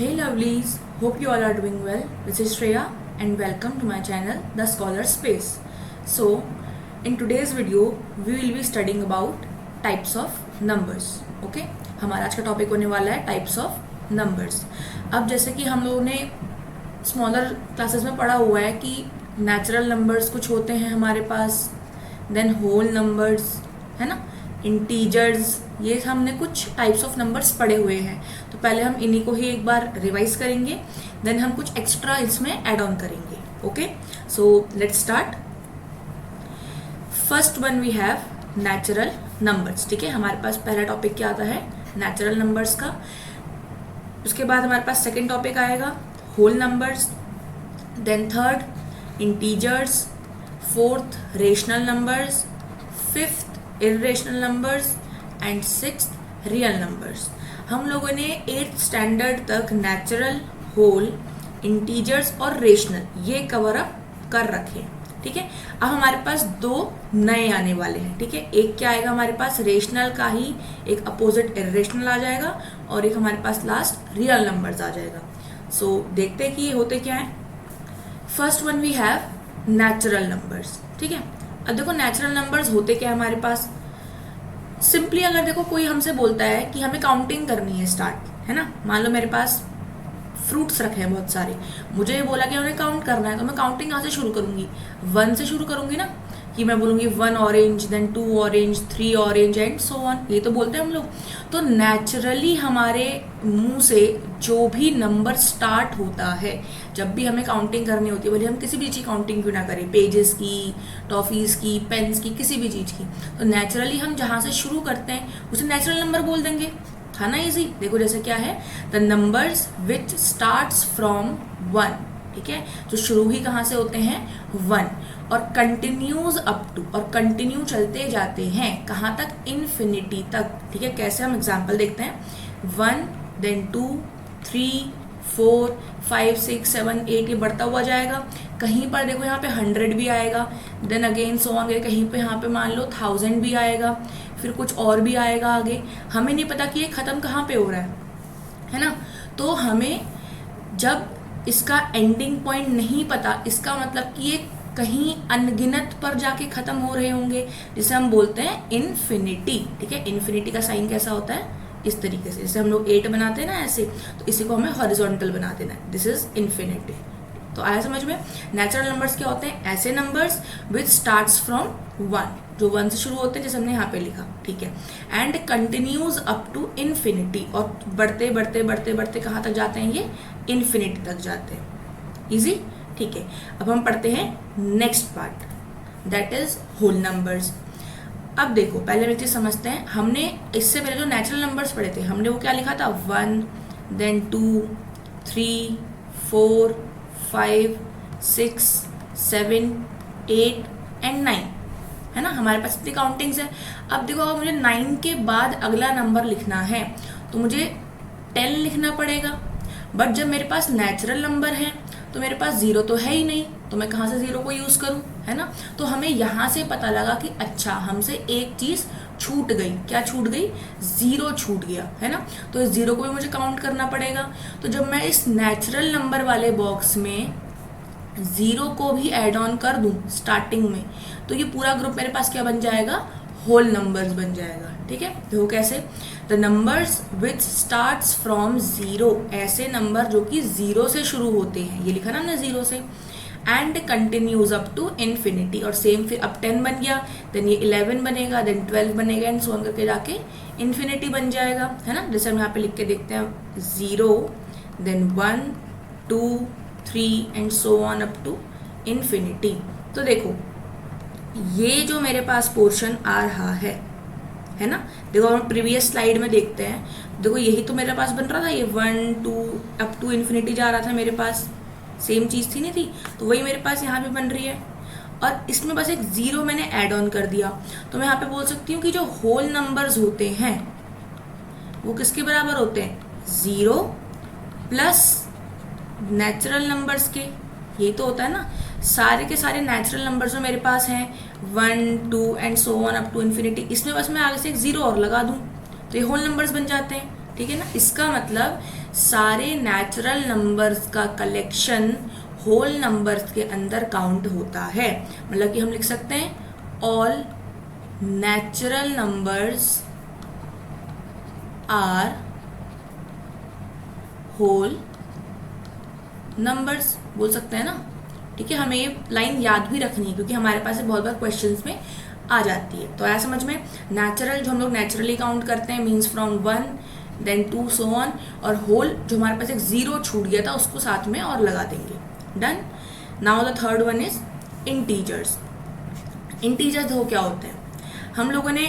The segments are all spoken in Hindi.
Hey lovelies, hope you all are doing well. This is Shreya and welcome to my channel The Scholar Space. So, in today's video, we will be studying about types of numbers. Okay? हमारा आज का टॉपिक होने वाला है टाइप्स ऑफ नंबर्स. अब जैसे कि हम लोगों ने स्मॉलर क्लासेस में पढ़ा हुआ है कि नेचुरल नंबर्स कुछ होते हैं हमारे पास, देन होल नंबर्स, है ना, इंटीजर्स, ये हमने कुछ टाइप्स ऑफ नंबर्स पढ़े हुए हैं. तो पहले हम इन्हीं को ही एक बार रिवाइज करेंगे, देन हम कुछ एक्स्ट्रा इसमें ऐड ऑन करेंगे. Okay, so let's start. First one we have natural numbers. ठीक है, हमारे पास पहला टॉपिक क्या आता है, नेचुरल नंबर्स का. उसके बाद हमारे पास सेकेंड टॉपिक आएगा whole numbers, then third integers, fourth rational numbers, fifth irrational numbers and sixth real numbers. हम लोगों ने 8th स्टैंडर्ड तक नेचुरल, होल, इंटीजर्स और रेशनल ये कवर अप कर रखे. ठीक है, अब हमारे पास दो नए आने वाले हैं. ठीक है, एक क्या आएगा हमारे पास, रेशनल का ही एक अपोजिट इर्रेशनल आ जाएगा और एक हमारे पास लास्ट रियल नंबर्स आ जाएगा. सो देखते हैं कि ये होते क्या है. First one we have natural numbers. ठीक है, अब देखो नेचुरल नंबर्स होते क्या है हमारे पास. सिंपली अगर देखो कोई हमसे बोलता है कि हमें काउंटिंग करनी है स्टार्ट, है ना, मान लो मेरे पास फ्रूट्स रखे हैं बहुत सारे, मुझे ये बोला कि उन्हें काउंट करना है, तो मैं काउंटिंग कहाँ से शुरू करूंगी, 1 से शुरू करूंगी ना, कि मैं बोलूंगी 1 orange, then 2 orange, 3 orange and so on. ये तो बोलते हैं हम लोग. तो नेचुरली हमारे मुंह से जो भी नंबर स्टार्ट होता है, जब भी हमें काउंटिंग करनी होती है, भले हम किसी भी चीज़ की काउंटिंग क्यों ना करें, पेजेस की, टॉफीज़ की, पेन्स की, किसी भी चीज़ की, तो नेचुरली हम जहाँ से शुरू करते हैं उसे नेचुरल नंबर बोल देंगे. था ना इजी. देखो जैसे क्या है, the numbers which starts from 1. ठीक है, तो शुरू ही कहाँ से होते हैं, 1, और कंटिन्यूज अप टू, और कंटिन्यू चलते जाते हैं कहाँ तक, इन्फिनिटी तक. ठीक है, कैसे हम एग्जाम्पल देखते हैं. 1, देन 2, 3, 4, 5, 6, 7, 8 ये बढ़ता हुआ जाएगा. कहीं पर देखो यहाँ पे 100 भी आएगा, देन अगेन सो ऑन, कहीं पे यहाँ पे मान लो 1000 भी आएगा, फिर कुछ और भी आएगा आगे. हमें नहीं पता कि ये ख़त्म कहाँ पे हो रहा है ना. तो हमें जब इसका एंडिंग पॉइंट नहीं पता, इसका मतलब कि ये कहीं अनगिनत पर जाके ख़त्म हो रहे होंगे, जिसे हम बोलते हैं इन्फिनिटी. ठीक है, इन्फिनिटी का साइन कैसा होता है, इस तरीके से, जैसे हम लोग 8 बनाते हैं ना ऐसे, तो इसी को हमें हॉरिजॉन्टल बना देना है. This is infinity. तो आया समझ में. नेचुरल नंबर्स क्या होते हैं, ऐसे नंबर्स विच स्टार्ट्स फ्रॉम 1, जो 1 से शुरू होते हैं, जैसे हमने यहाँ पे लिखा. ठीक है, and continues up to infinity, और बढ़ते बढ़ते बढ़ते बढ़ते कहाँ तक जाते हैं, ये इन्फिनिटी तक जाते हैं. इजी. ठीक है, अब हम पढ़ते हैं next part, that is whole numbers. अब देखो पहले हम एक चीज समझते हैं. हमने इससे पहले जो नेचुरल नंबर्स पढ़े थे, हमने वो क्या लिखा था, 1, देन 2, 3, 4, 5, 6, 7, 8 एंड 9, है ना. हमारे पास इतनी काउंटिंग्स है. अब देखो अगर मुझे 9 के बाद अगला नंबर लिखना है तो मुझे 10 लिखना पड़ेगा. बट जब मेरे पास नेचुरल नंबर है तो मेरे पास 0 तो है ही नहीं, तो मैं कहाँ से 0 को यूज़ करूँ, है ना. तो हमें यहाँ से पता लगा कि अच्छा हमसे एक चीज़ छूट गई. क्या छूट गई, 0 छूट गया, है ना. तो इस 0 को भी मुझे काउंट करना पड़ेगा. तो जब मैं इस नेचुरल नंबर वाले बॉक्स में 0 को भी ऐड ऑन कर दूं स्टार्टिंग में, तो ये पूरा ग्रुप मेरे पास क्या बन जाएगा, होल नंबर्स बन जाएगा. ठीक है, देखो कैसे, the numbers which starts from 0, ऐसे नंबर जो कि 0 से शुरू होते हैं, ये लिखा ना हमने 0 से, and continues up to infinity. और सेम फिर अब 10 बन गया, देन ये 11 बनेगा, देन 12 बनेगा, एंड सो ऑन करके जाके इन्फिनिटी बन जाएगा, है ना. जैसे हम यहाँ पे लिख के देखते हैं, 0, then 1, 2, 3 and so on up to infinity. तो देखो ये जो मेरे पास पोर्शन आ रहा है ना, देखो हम प्रीवियस स्लाइड में देखते हैं, देखो यही तो मेरे पास बन रहा था, ये 1, 2 अप टू इन्फिनिटी जा रहा था मेरे पास, सेम चीज़ थी नहीं थी, तो वही मेरे पास यहाँ पे बन रही है. और इसमें बस एक 0 मैंने ऐड ऑन कर दिया. तो मैं यहाँ पे बोल सकती हूँ कि जो होल नंबर्स होते हैं वो किसके बराबर होते हैं, 0 प्लस नेचुरल नंबर्स के. यही तो होता है ना, सारे के सारे नेचुरल नंबर्स जो मेरे पास हैं 1, 2 and so on up to infinity, इसमें बस मैं आगे से एक 0 और लगा दूं तो ये होल नंबर्स बन जाते हैं. ठीक है ना. इसका मतलब सारे नेचुरल नंबर्स का कलेक्शन होल नंबर्स के अंदर काउंट होता है। मतलब कि हम लिख सकते हैं all natural numbers are whole numbers बोल सकते हैं ना। ठीक है, हमें ये लाइन याद भी रखनी है क्योंकि हमारे पास बहुत बार क्वेश्चंस में आ जाती है। तो आया समझ में। नेचुरल जो हम लोग नेचुरली काउंट करते हैं means from 1 then 2 so on, और होल जो हमारे पास एक जीरो छूट गया था उसको साथ में और लगा देंगे। Done. Now the third one is integers. Integers हो क्या होते हैं, हम लोगों ने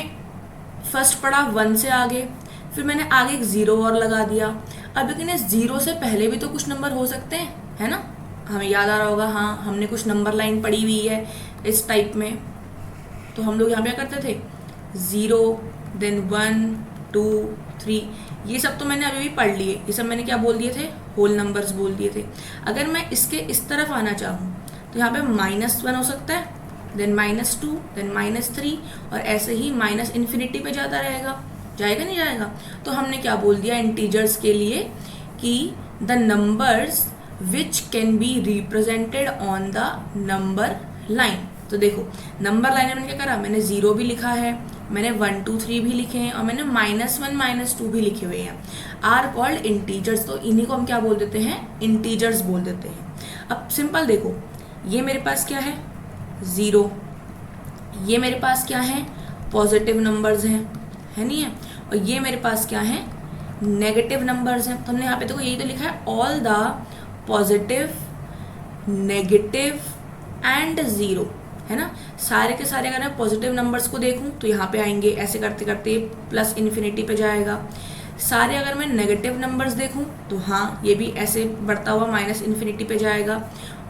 फर्स्ट पढ़ा 1 से आगे, फिर मैंने आगे एक जीरो और लगा दिया। अब लेकिन इस जीरो से पहले भी तो कुछ नंबर हो सकते हैं, है ना। हमें याद आ रहा होगा, हाँ हमने कुछ नंबर लाइन पढ़ी हुई है इस टाइप में। तो हम लोग यहाँ पे क्या करते थे, 0 देन 1 2 3, ये सब तो मैंने अभी भी पढ़ लिए। ये सब मैंने क्या बोल दिए थे, होल नंबर्स बोल दिए थे। अगर मैं इसके इस तरफ आना चाहूँ तो यहाँ पे -1 हो सकता है, देन -2 देन -3, और ऐसे ही माइनस इन्फिनिटी पे जाता रहेगा। जाएगा नहीं जाएगा। तो हमने क्या बोल दिया इंटीजर्स के लिए कि the numbers which can be represented on the number line. तो देखो नंबर लाइन में मैंने क्या करा, मैंने 0 भी लिखा है, मैंने 1 2 3 भी लिखे हैं, और मैंने -1 -2 भी लिखे हुए हैं। Are called integers. तो इन्हीं को हम क्या बोल देते हैं, इंटीजर्स बोल देते हैं। अब सिंपल देखो, ये मेरे पास क्या है 0, ये मेरे पास क्या है पॉजिटिव नंबर्स हैं, है नहीं है, और ये मेरे पास क्या है नेगेटिव नंबर्स हैं। तो हमने यहाँ पे देखो यही तो लिखा है all the positive negative and 0, है ना। सारे के सारे अगर मैं पॉजिटिव नंबर्स को देखूं तो यहाँ पे आएंगे, ऐसे करते करते प्लस इन्फिनिटी पे जाएगा। सारे अगर मैं नेगेटिव नंबर्स देखूं तो हाँ ये भी ऐसे बढ़ता हुआ माइनस इन्फिनिटी पे जाएगा।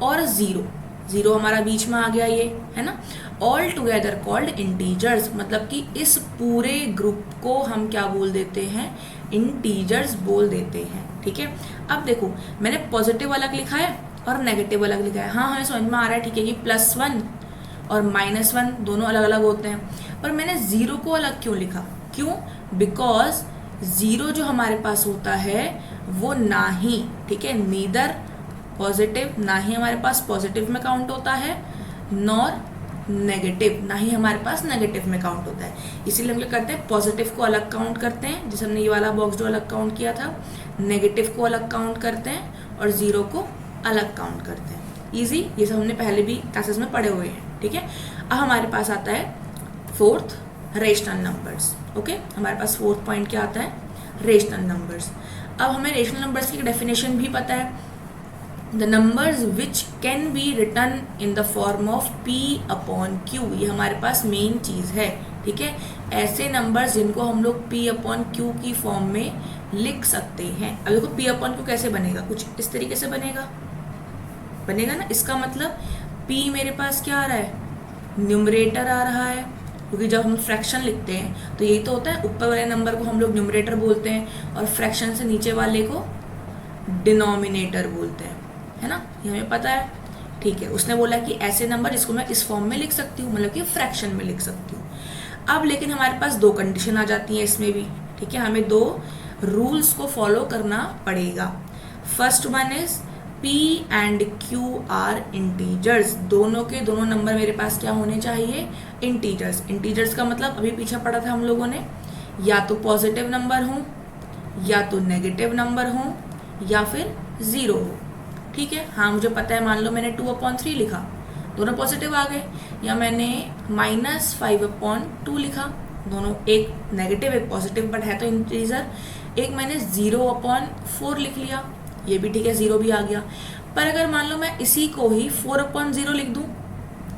और 0 हमारा बीच में आ गया ये, है ना। ऑल टुगेदर कॉल्ड इंटीजर्स, मतलब कि इस पूरे ग्रुप को हम क्या बोल देते हैं, इंटीजर्स बोल देते हैं। ठीक है, अब देखो मैंने पॉजिटिव अलग लिखा है और नेगेटिव अलग लिखा है। हाँ हमें समझ में आ रहा है, ठीक है, कि +1 और -1 दोनों अलग अलग होते हैं, पर मैंने 0 को अलग क्यों लिखा, क्यों, बिकॉज 0 जो हमारे पास होता है वो ना ही, ठीक है, नीदर पॉजिटिव, ना ही हमारे पास पॉजिटिव में काउंट होता है, नॉर नेगेटिव, ना ही हमारे पास नेगेटिव में काउंट होता है। इसीलिए हम क्या करते हैं, पॉजिटिव को अलग काउंट करते हैं, जैसे हमने ये वाला बॉक्स जो अलग काउंट किया था, नेगेटिव को अलग काउंट करते हैं और 0 को अलग काउंट करते हैं। इजी, ये सब हमने पहले भी क्लासेस में पढ़े हुए हैं। ठीक है, अब हमारे पास आता है फोर्थ, रेशनल नंबर्स। ओके, हमारे पास फोर्थ पॉइंट क्या आता है, रेशनल नंबर्स। अब हमें रेशनल नंबर्स की डेफिनेशन भी पता है, the numbers which can B return in the form of P/Q। ये हमारे पास मेन चीज़ है। ठीक है, ऐसे नंबर्स जिनको हम लोग P/Q की फॉर्म में लिख सकते हैं। अब देखो P/Q कैसे बनेगा, कुछ इस तरीके से बनेगा ना। इसका मतलब P मेरे पास क्या आ रहा है, न्यूमरेटर आ रहा है, क्योंकि जब हम फ्रैक्शन लिखते हैं तो यही तो होता है, ऊपर वाले नंबर को हम लोग न्यूमरेटर बोलते हैं और फ्रैक्शन से नीचे वाले को डिनोमिनेटर बोलते हैं, है ना, ये हमें पता है। ठीक है, उसने बोला कि ऐसे नंबर जिसको मैं इस फॉर्म में लिख सकती हूँ, मतलब कि फ्रैक्शन में लिख सकती हूँ। अब लेकिन हमारे पास 2 कंडीशन आ जाती हैं इसमें भी। ठीक है, हमें 2 रूल्स को फॉलो करना पड़ेगा। First one is P and Q are integers. दोनों के दोनों नंबर मेरे पास क्या होने चाहिए, इंटीजर्स। इंटीजर्स का मतलब अभी पीछे पढ़ा था हम लोगों ने, या तो पॉजिटिव नंबर हो, या तो नेगेटिव नंबर हो, या फिर 0 हो। ठीक है, हाँ मुझे पता है, मान लो मैंने 2/3 लिखा, दोनों पॉजिटिव आ गए, या मैंने -5/2 लिखा, दोनों एक नेगेटिव एक पॉजिटिव बट है तो इंटीजर। एक मैंने 0/4 लिख लिया, ये भी ठीक है, 0 भी आ गया। पर अगर मान लो मैं इसी को ही 4/0 लिख दूं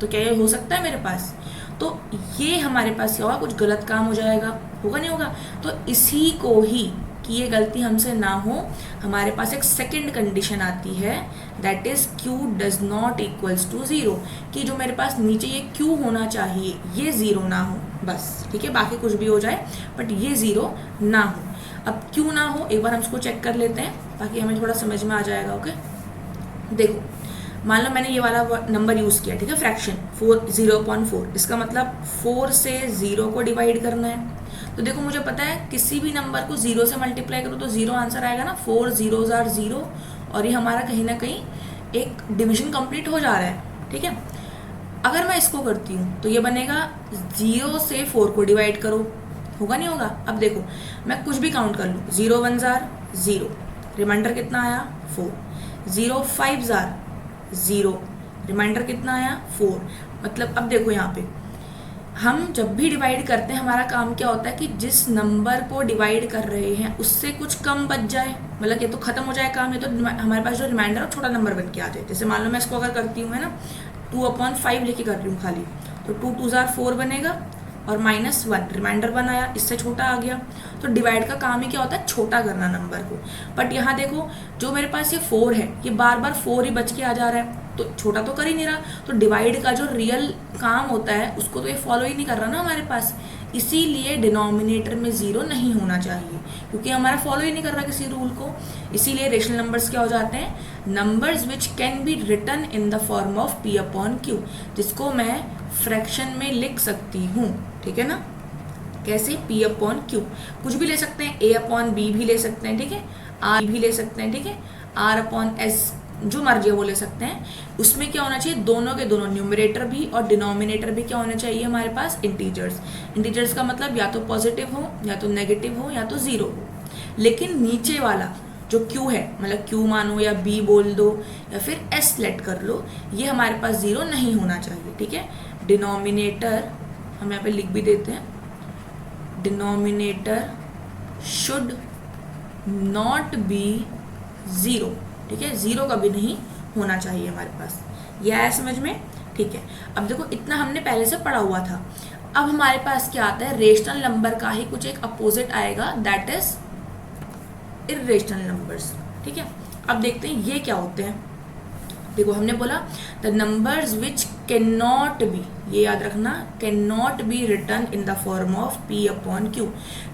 तो क्या ये हो सकता है मेरे पास, तो ये हमारे पास क्या होगा, कुछ गलत काम हो जाएगा, होगा नहीं होगा। तो इसी को ही कि ये गलती हमसे ना हो, हमारे पास एक सेकंड कंडीशन आती है, that is Q does not equals to 0, कि जो मेरे पास नीचे ये Q होना चाहिए ये 0 ना हो बस। ठीक है, बाकी कुछ भी हो जाए बट ये 0 ना हो। अब क्यों ना हो एक बार हम इसको चेक कर लेते हैं ताकि हमें थोड़ा समझ में आ जाएगा। ओके, देखो मान लो मैंने ये वाला नंबर यूज़ किया, ठीक है, फ्रैक्शन 0/4, इसका मतलब 4 से 0 को डिवाइड करना है। तो देखो मुझे पता है किसी भी नंबर को 0 से मल्टीप्लाई करो तो 0 आंसर आएगा ना, 4 zeros are 0, और ये हमारा कहीं ना कहीं एक डिविजन कंप्लीट हो जा रहा है, ठीक है। अगर मैं इसको करती हूँ तो ये बनेगा 0 से 4 को डिवाइड करो, होगा नहीं होगा। अब देखो मैं कुछ भी काउंट कर लूँ, 0 1s are 0, रिमाइंडर कितना आया 4, 0 5s are 0, रिमाइंडर कितना आया 4। मतलब अब देखो यहाँ पे हम जब भी डिवाइड करते हैं हमारा काम क्या होता है कि जिस नंबर को डिवाइड कर रहे हैं उससे कुछ कम बच जाए, मतलब ये तो खत्म हो जाए काम, ये तो हमारे पास जो रिमाइंडर है छोटा नंबर बन के आ जाए। जैसे मान लो मैं इसको अगर करती हूँ, है ना, 2/5 लेके कर रही हूँ खाली, तो 2 2s are 4 बनेगा और -1 रिमाइंडर 1 आया, इससे छोटा आ गया। तो डिवाइड का काम ही क्या होता है, छोटा करना नंबर को। बट यहाँ देखो जो मेरे पास ये 4 है, ये बार बार 4 ही बच के आ जा रहा है, तो छोटा तो कर ही नहीं रहा। तो डिवाइड का जो रियल काम होता है उसको तो ये फॉलो ही नहीं कर रहा ना हमारे पास, इसीलिए डिनोमिनेटर में 0 नहीं होना चाहिए, क्योंकि हमारा फॉलो ही नहीं कर रहा किसी रूल को। इसीलिए रेशनल नंबर्स क्या हो जाते हैं, numbers which can be written in the form of P/Q, जिसको मैं फ्रैक्शन में लिख सकती हूँ, ठीक है ना। कैसे, P/Q, कुछ भी ले सकते हैं, A/B भी ले सकते हैं, ठीक है, R भी ले सकते हैं, ठीक है, R/S जो मर्जी है वो ले सकते हैं। उसमें क्या होना चाहिए, दोनों के दोनों न्यूमरेटर भी और डिनोमिनेटर भी क्या होना चाहिए हमारे पास, इंटीजर्स। इंटीजर्स का मतलब या तो पॉजिटिव हो, या तो नेगेटिव हो, या तो 0 हो। लेकिन नीचे वाला जो Q है, मतलब Q मानो या B बोल दो या फिर S सेलेक्ट कर लो, ये हमारे पास 0 नहीं होना चाहिए, ठीक है। डिनोमिनेटर हम यहाँ पे लिख भी देते हैं, डिनोमिनेटर शुड नॉट बी 0, ठीक है, 0 कभी नहीं होना चाहिए हमारे पास। यह है समझ में, ठीक है। अब देखो इतना हमने पहले से पढ़ा हुआ था। अब हमारे पास क्या आता है, रेशनल नंबर का ही कुछ एक अपोजिट आएगा, दैट इज इर्रेशनल नंबर्स, ठीक है। अब देखते हैं ये क्या होते हैं। देखो हमने बोला the numbers which can not be, ये याद रखना, can not be written in the form of P/Q।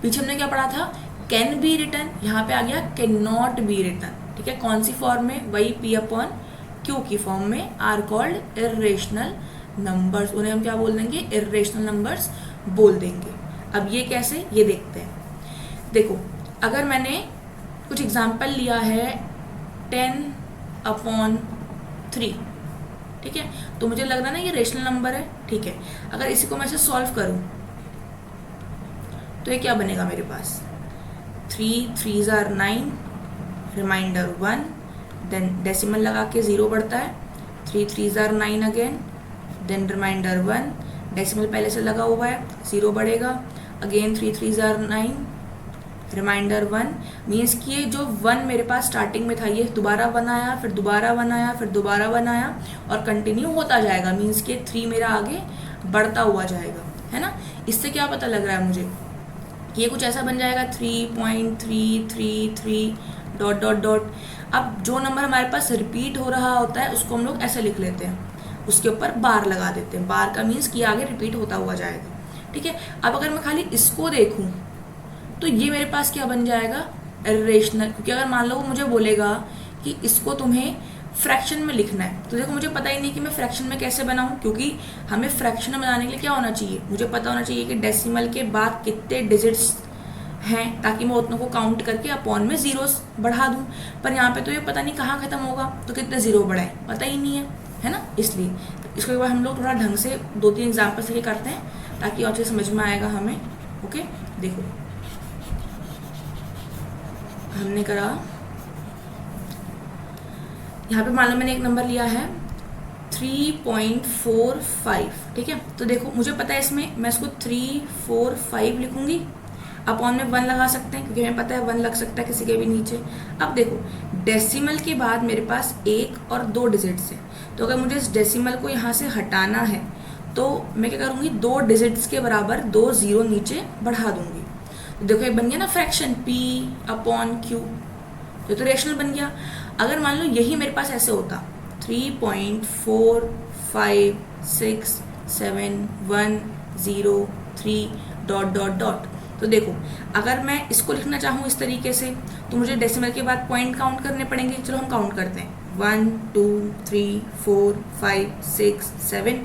पीछे हमने क्या पढ़ा था, कैन बी रिटन, यहाँ पे आ गया कैन नॉट बी रिटन, ठीक है। कौन सी फॉर्म में, वही P/Q की फॉर्म में, आर कॉल्ड इर्रेशनल नंबर्स, उन्हें हम क्या बोल देंगे, इर्रेशनल नंबर्स बोल देंगे। अब ये कैसे, ये देखते हैं। देखो अगर मैंने कुछ एग्जाम्पल लिया है 10/3, ठीक है, तो मुझे लग रहा है ना ये रेशनल नंबर है, ठीक है। अगर इसी को मैं से सॉल्व करूं तो ये क्या बनेगा मेरे पास, 3 3s are 9, remainder 1, then decimal लगा के 0 बढ़ता है, 3 3s are 9 again, then remainder 1, decimal पहले से लगा हुआ है, 0 बढ़ेगा, again 3 3s are 9, remainder 1, means कि ये जो 1 मेरे पास स्टार्टिंग में था ये दोबारा 1 आया, फिर दोबारा 1 आया, फिर दोबारा 1 आया और कंटिन्यू होता जाएगा, मीन्स कि 3 मेरा आगे बढ़ता हुआ जाएगा, है ना। इससे क्या पता लग रहा है मुझे, ये कुछ ऐसा बन जाएगा 3.333 डॉट डॉट डॉट। अब जो नंबर हमारे पास रिपीट हो रहा होता है उसको हम लोग ऐसे लिख लेते हैं, उसके ऊपर बार लगा देते हैं, बार का मीन्स कि आगे रिपीट होता हुआ जाएगा, ठीक है। अब अगर मैं खाली इसको देखूं तो ये मेरे पास क्या बन जाएगा, इर्रेशनल, क्योंकि अगर मान लो वो मुझे बोलेगा कि इसको तुम्हें फ्रैक्शन में लिखना है, तो देखो मुझे पता ही नहीं कि मैं फ्रैक्शन में कैसे बनाऊं, क्योंकि हमें फ्रैक्शन में बनाने के लिए क्या होना चाहिए, मुझे पता होना चाहिए कि डेसिमल के बाद कितने डिजिट्स हैं, ताकि मैं उतनों को काउंट करके अपॉन में जीरोस बढ़ा दूं। पर यहाँ पे तो ये पता नहीं कहाँ खत्म होगा, तो कितने जीरो बढ़ाए पता ही नहीं है ना। इसलिए इसको एक बार हम लोग थोड़ा ढंग से 2-3 एग्जाम्पल से करते हैं ताकि और चीज़ समझ में आएगा हमें। ओके, देखो हमने करा, यहाँ पे मान लो मैंने एक नंबर लिया है 3.45, ठीक है। तो देखो मुझे पता है इसमें मैं इसको 345 लिखूंगी, अपॉन में 1 लगा सकते हैं क्योंकि हमें पता है 1 लग सकता है किसी के भी नीचे। अब देखो डेसिमल के बाद मेरे पास 1 और 2 डिजिट्स हैं, तो अगर मुझे इस डेसिमल को यहाँ से हटाना है तो मैं क्या करूँगी, 2 डिजिट्स के बराबर 2 जीरो नीचे बढ़ा दूंगी। तो देखो ये बन गया ना फ्रैक्शन P/Q, तो रेशनल बन गया। अगर मान लो यही मेरे पास ऐसे होता 3.456710 डॉट डॉट डॉट, तो देखो अगर मैं इसको लिखना चाहूँ इस तरीके से तो मुझे डेसिमल के बाद पॉइंट काउंट करने पड़ेंगे। चलो हम काउंट करते हैं 1 2 3 4 5 6 7।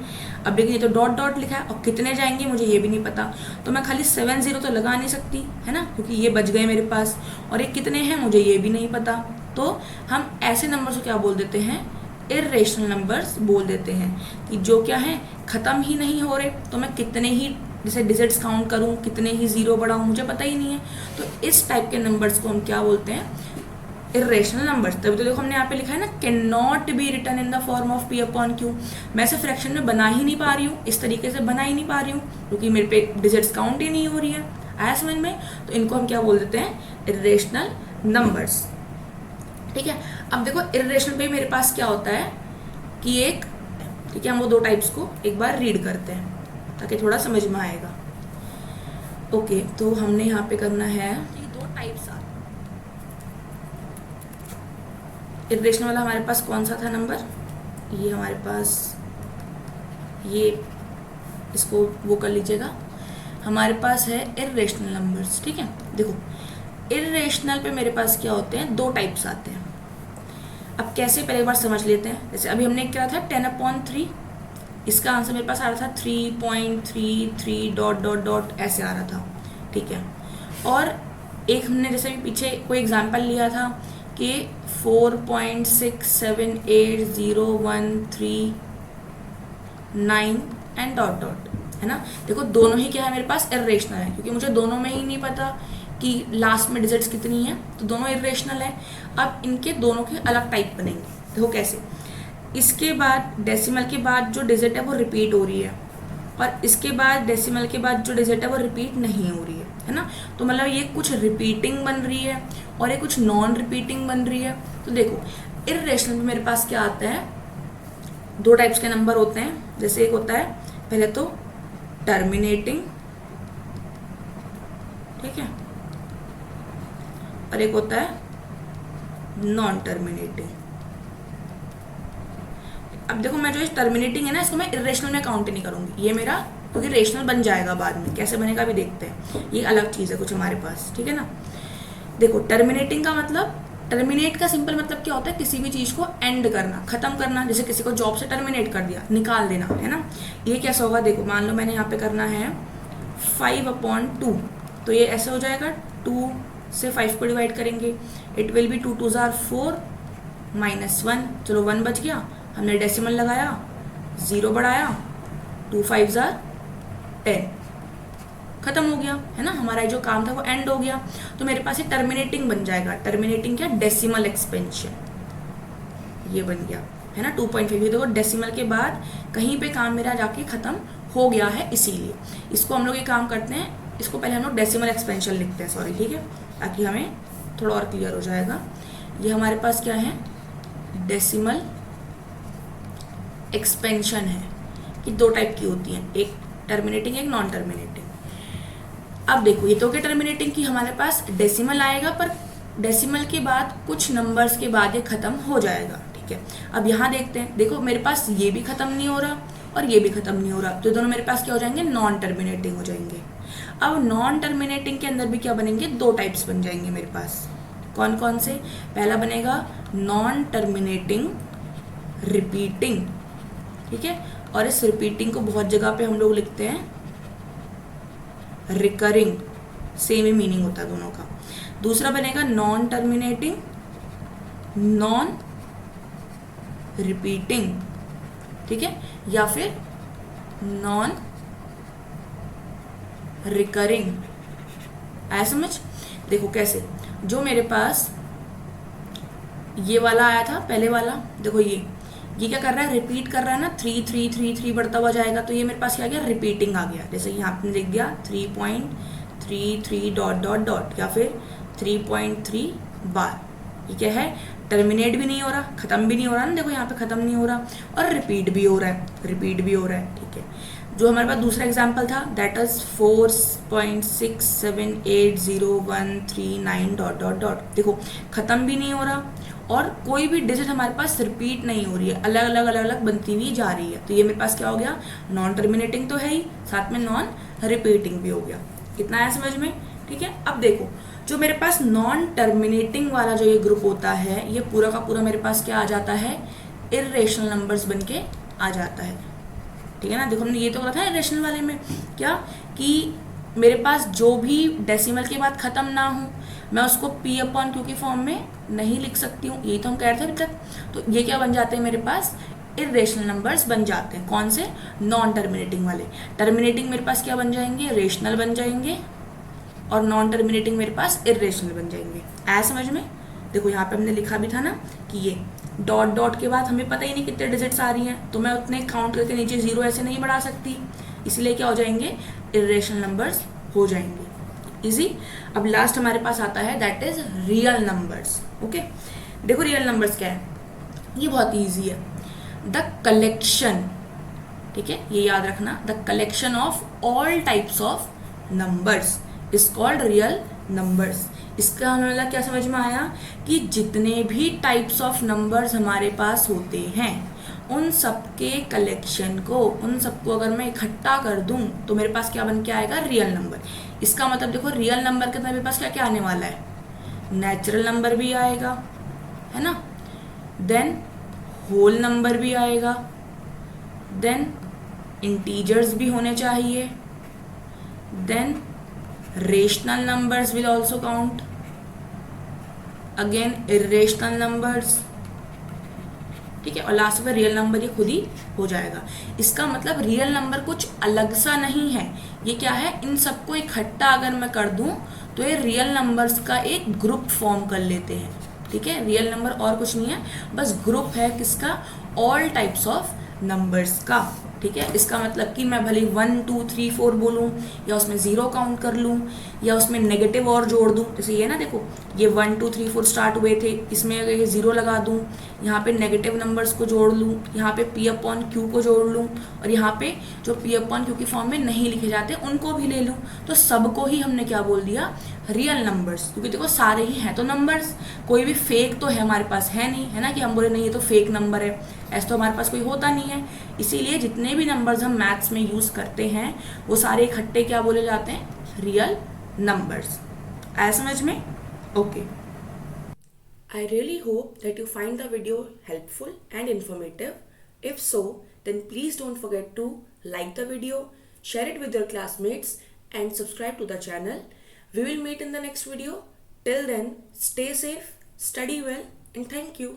अब देखिए तो डॉट डॉट लिखा है और कितने जाएंगे मुझे ये भी नहीं पता, तो मैं खाली 7 0 तो लगा नहीं सकती है ना, क्योंकि ये बच गए मेरे पास, और ये कितने हैं मुझे ये भी नहीं पता। तो हम ऐसे नंबर्स को क्या बोल देते हैं, इर्रेशनल नंबर्स बोल देते हैं, कि जो क्या है ख़त्म ही नहीं हो रहे। तो मैं कितने ही जैसे डिजिट्स काउंट करूं, कितने ही ज़ीरो बढ़ाऊं, मुझे पता ही नहीं है। तो इस टाइप के नंबर्स को हम क्या बोलते हैं, इर्रेशनल नंबर्स। तभी तो देखो हमने यहाँ पे लिखा है ना, can not B return in the form of P upon Q. मैं इसे फ्रैक्शन में बना ही नहीं पा रही हूँ, इस तरीके से बना ही नहीं पा रही हूँ, क्योंकि मेरे पे डिजिट्स काउंट ही नहीं हो रही है। आया समझ में? तो इनको हम क्या बोल देते हैं, इर्रेशनल नंबर्स। ठीक है, अब देखो इर्रेशनल पे मेरे पास क्या होता है कि एक, ठीक है, हम वो दो टाइप्स को एक बार रीड करते हैं ताकि थोड़ा समझ में आएगा। ओके, तो हमने यहाँ पे करना है, ये दो टाइप्स आ, इर्रेशनल वाला हमारे पास कौन सा था नंबर, ये हमारे पास, ये इसको वो कर लीजिएगा, हमारे पास है इर्रेशनल नंबर्स। ठीक है, देखो इर्रेशनल पे मेरे पास क्या होते हैं, दो टाइप्स आते हैं। अब कैसे, पहले एक बार समझ लेते हैं। जैसे अभी हमने क्या था 10/3, इसका आंसर मेरे पास आ रहा था 3.33 डॉट डॉट डॉट ऐसे आ रहा था। ठीक है, और एक हमने जैसे भी पीछे कोई एग्जांपल लिया था कि 4.678013 एंड डॉट डॉट, है ना। देखो दोनों ही क्या है मेरे पास, इर्रेशनल है, क्योंकि मुझे दोनों में ही नहीं पता कि लास्ट में डिजिट्स कितनी है, तो दोनों इर्रेशनल है। अब इनके दोनों के अलग टाइप बनेंगे। देखो कैसे, इसके बाद डेसिमल के बाद जो डिजिट है वो रिपीट हो रही है, और इसके बाद डेसिमल के बाद जो डिजिट है वो रिपीट नहीं हो रही है ना। तो मतलब ये कुछ रिपीटिंग बन रही है और ये कुछ नॉन रिपीटिंग बन रही है। तो देखो इर्रेशनल में मेरे पास क्या आता है, दो टाइप्स के नंबर होते हैं। जैसे एक होता है पहले तो टर्मिनेटिंग, ठीक है, और एक होता है नॉन टर्मिनेटिंग। अब देखो मैं जो इस टर्मिनेटिंग है ना, इसको मैं इर्रेशनल में काउंट नहीं करूंगी, ये मेरा क्योंकि रेशनल बन जाएगा बाद में, कैसे बनेगा भी देखते हैं, ये अलग चीज़ है कुछ हमारे पास। ठीक है ना, देखो टर्मिनेटिंग का मतलब, टर्मिनेट का सिंपल मतलब क्या होता है, किसी भी चीज़ को एंड करना, खत्म करना। जैसे किसी को जॉब से टर्मिनेट कर दिया, निकाल देना, है ना। ये कैसा होगा, देखो मान लो मैंने यहाँ पे करना है 5/2, तो ये ऐसे हो जाएगा, 2 से 5 को डिवाइड करेंगे, इट विल बी 2 2 जार 4 -1, चलो 1 बच गया, हमने डेसिमल लगाया, 0 बढ़ाया, 2 5 जार 10, खत्म हो गया, है ना। हमारा जो काम था वो एंड हो गया। तो मेरे पास ये टर्मिनेटिंग बन जाएगा। टर्मिनेटिंग क्या, डेसिमल एक्सपेंशन, ये बन गया, है ना। 2.5, ये देखो डेसिमल के बाद कहीं पे काम मेरा जाके खत्म हो गया है, इसीलिए इसको हम लोग ये काम करते हैं, इसको पहले हम लोग डेसिमल एक्सपेंशन लिखते हैं, सॉरी, ठीक है, ताकि हमें थोड़ा और क्लियर हो जाएगा। ये हमारे पास क्या है, डेसिमल एक्सपेंशन है, कि दो टाइप की होती हैं, एक टर्मिनेटिंग, एक नॉन टर्मिनेटिंग। अब देखो ये तो क्या, टर्मिनेटिंग की हमारे पास डेसिमल आएगा, पर डेसिमल के बाद कुछ नंबर्स के बाद ये खत्म हो जाएगा। ठीक है, अब यहाँ देखते हैं, देखो मेरे पास ये भी खत्म नहीं हो रहा और ये भी खत्म नहीं हो रहा, तो दोनों मेरे पास क्या हो जाएंगे, नॉन टर्मिनेटिंग हो जाएंगे। अब नॉन टर्मिनेटिंग के अंदर भी क्या बनेंगे, दो टाइप्स बन जाएंगे मेरे पास। कौन कौन से, पहला बनेगा नॉन टर्मिनेटिंग रिपीटिंग, ठीक है, और इस रिपीटिंग को बहुत जगह पे हम लोग लिखते हैं रिकरिंग, सेम ही मीनिंग होता है दोनों का। दूसरा बनेगा नॉन टर्मिनेटिंग नॉन रिपीटिंग, ठीक है, या फिर नॉन रिकरिंग। आया समझ? देखो कैसे, जो मेरे पास ये वाला आया था पहले वाला, देखो ये क्या कर रहा है, रिपीट कर रहा है ना, 3 3 3 3 बढ़ता हुआ जाएगा, तो ये मेरे पास क्या गया, रिपीटिंग आ गया। जैसे यहाँ आपने लिख दिया 3.33 डॉट डॉट डॉट, या फिर 3.3 बार। ये क्या है, टर्मिनेट भी नहीं हो रहा, खत्म भी नहीं हो रहा ना, देखो यहाँ पे खत्म नहीं हो रहा, और रिपीट भी हो रहा है, रिपीट भी हो रहा है। ठीक है, जो हमारे पास दूसरा एग्जाम्पल था, that is 4.678013 dot dot dot, देखो खत्म भी नहीं हो रहा और कोई भी डिजिट हमारे पास रिपीट नहीं हो रही है, अलग अलग बनती हुई जा रही है। तो ये मेरे पास क्या हो गया, नॉन टर्मिनेटिंग तो है ही, साथ में नॉन रिपीटिंग भी हो गया। कितना आया समझ में? ठीक है, अब देखो जो मेरे पास नॉन टर्मिनेटिंग वाला जो ये ग्रुप होता है, ये पूरा का पूरा मेरे पास क्या आ जाता है, इर्रेशनल नंबर्स बन के आ जाता है। ठीक है ना, देखो हमने ये तो कहा था इर्रेशनल वाले में क्या, कि मेरे पास जो भी डेसिमल के बाद खत्म ना हो, मैं उसको p अपॉन क्यू के फॉर्म में नहीं लिख सकती हूँ, यही तो हम कह रहे थे अभी तक। तो ये क्या बन जाते हैं मेरे पास, इरेशनल नंबर्स बन जाते हैं। कौन से, नॉन टर्मिनेटिंग वाले। टर्मिनेटिंग मेरे पास क्या बन जाएंगे, रेशनल बन जाएंगे, और नॉन टर्मिनेटिंग मेरे पास इरेशनल बन जाएंगे। आया समझ में। देखो यहाँ पे हमने लिखा भी था ना कि ये डॉट डॉट के बाद हमें पता ही नहीं कितने डिजिट्स आ रही हैं, तो मैं उतने काउंट करके नीचे जीरो ऐसे नहीं बढ़ा सकती, इसलिए क्या हो जाएंगे, इरेशनल नंबर्स हो जाएंगे। इजी। अब लास्ट हमारे पास आता है that is real numbers. Okay, देखो रियल नंबर्स क्या है, ये बहुत ईजी है। द कलेक्शन, ठीक है, ये याद रखना, the collection of all types of numbers is called real numbers. इसका मतलब क्या समझ में आया, कि जितने भी टाइप्स ऑफ नंबर्स हमारे पास होते हैं उन सबके कलेक्शन को, उन सबको अगर मैं इकट्ठा कर दूं तो मेरे पास क्या बन के आएगा, रियल नंबर। इसका मतलब देखो रियल नंबर के अंदर मेरे पास क्या क्या आने वाला है, नेचुरल नंबर भी आएगा, है ना, देन होल नंबर भी आएगा, देन इंटीजर्स भी होने चाहिए, then rational numbers will also count, again irrational numbers, ठीक है, और लास्ट में रियल नंबर ये खुद ही हो जाएगा। इसका मतलब रियल नंबर कुछ अलग सा नहीं है, ये क्या है, इन सबको इकट्ठा अगर मैं कर दूं तो ये रियल नंबर्स का एक ग्रुप फॉर्म कर लेते हैं। ठीक है, रियल नंबर और कुछ नहीं है, बस ग्रुप है किसका, ऑल टाइप्स ऑफ नंबर्स का। ठीक है, इसका मतलब कि मैं भले 1 2 3 4 बोलूँ, या उसमें जीरो काउंट कर लूँ, या उसमें नेगेटिव और जोड़ दूँ। जैसे ये ना, देखो ये 1 2 3 4 स्टार्ट हुए थे, इसमें अगर ये जीरो लगा दूँ, यहाँ पे नेगेटिव नंबर्स को जोड़ लूँ, यहाँ पे p अपॉन क्यू को जोड़ लूँ, और यहाँ पे जो p अपॉन क्यू की फॉर्म में नहीं लिखे जाते उनको भी ले लूँ, तो सबको ही हमने क्या बोल दिया, रियल नंबर्स। क्योंकि देखो सारे ही हैं तो नंबर्स, कोई भी फेक तो है हमारे पास है नहीं, है ना, कि हम बोले नहीं ये तो फेक नंबर है, ऐसा तो हमारे पास कोई होता नहीं है। इसीलिए जितने भी नंबर्स हम मैथ्स में यूज करते हैं वो सारे इकट्ठे क्या बोले जाते हैं, रियल नंबर्स। आया समझ में। Okay, I really hope that you find the video helpful and informative. If so, then please don't forget to like the video, share it with your classmates, and subscribe to the channel. We will meet in the next video. Till then, stay safe, study well, and thank you.